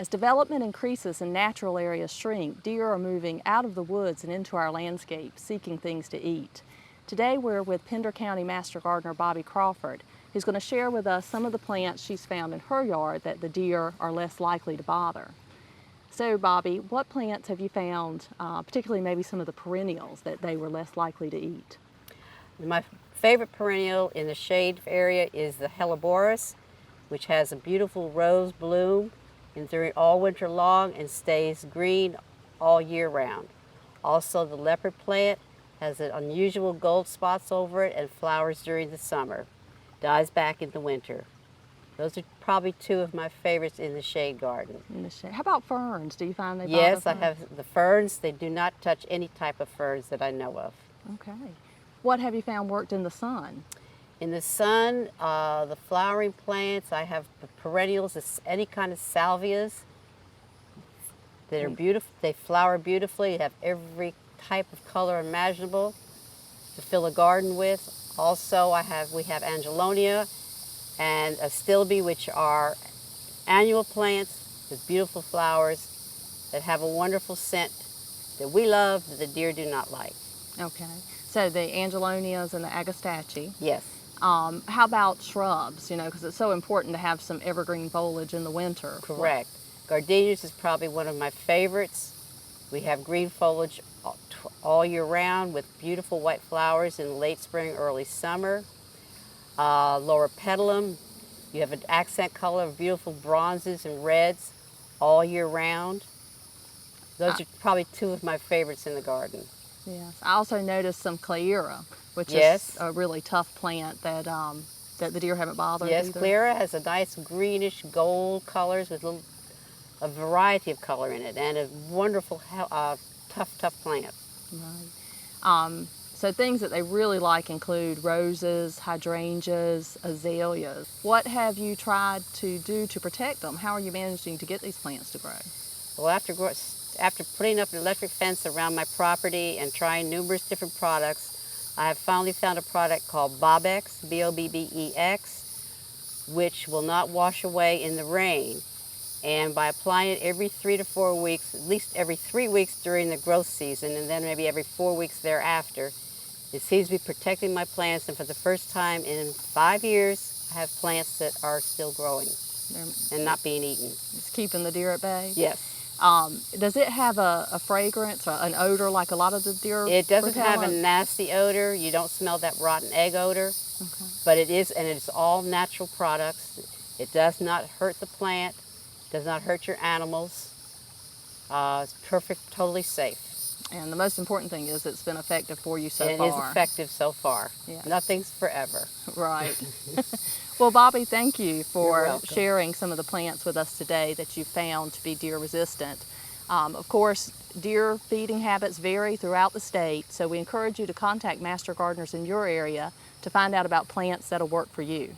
As development increases and natural areas shrink, deer are moving out of the woods and into our landscape, seeking things to eat. Today we're with Pender County Master Gardener Bobbi Crawford, who's going to share with us some of the plants she's found in her yard that the deer are less likely to bother. So Bobbi, what plants have you found, particularly maybe some of the perennials, that they were less likely to eat? My favorite perennial in the shade area is the Helleborus, which has a beautiful rose bloom and during all winter long and stays green all year round. Also, the leopard plant has an unusual gold spots over it and flowers during the summer. Dies back in the winter. Those are probably two of my favorites in the shade garden. In the shade. How about ferns? Do you find they bother Yes, I ferns? have the ferns. They do not touch any type of ferns that I know of. Okay. What have you found worked in the sun? In the sun, the flowering plants, I have the perennials, any kind of salvias that are beautiful. They flower beautifully. You have every type of color imaginable to fill a garden with. Also, we have Angelonia and Astilbe, which are annual plants with beautiful flowers that have a wonderful scent that we love, that the deer do not like. Okay. So the Angelonias and the Agastache. Yes. How about shrubs, because it's so important to have some evergreen foliage in the winter? Correct. Gardenias is probably one of my favorites. We have green foliage all year round with beautiful white flowers in late spring, early summer. Laura petalum, you have an accent color of beautiful bronzes and reds all year round. Those are probably two of my favorites in the garden. Yes. I also noticed some Cleara, which Yes. is a really tough plant that that the deer haven't bothered Yes, either. Cleara has a nice greenish gold colors with a variety of color in it, and a wonderful, tough plant. Right. So things that they really like include roses, hydrangeas, azaleas. What have you tried to do to protect them? How are you managing to get these plants to grow? Well, after putting up an electric fence around my property and trying numerous different products, I have finally found a product called Bobbex, B-O-B-B-E-X, which will not wash away in the rain. And by applying it every 3 to 4 weeks, at least every 3 weeks during the growth season, and then maybe every 4 weeks thereafter, it seems to be protecting my plants. And for the first time in 5 years, I have plants that are still growing and not being eaten. It's keeping the deer at bay? Yes. Does it have a fragrance or an odor like a lot of the deer? It doesn't have a nasty odor. You don't smell that rotten egg odor. Okay. But it's all natural products. It does not hurt the plant, does not hurt your animals. It's perfect, totally safe. And the most important thing is it's been effective for you so And far. it is effective so far. Yeah. Nothing's forever. Right. Well, Bobbi, thank you for welcome. sharing some of the plants with us today that you found to be deer resistant. Of course, deer feeding habits vary throughout the state, so we encourage you to contact master gardeners in your area to find out about plants that'll work for you.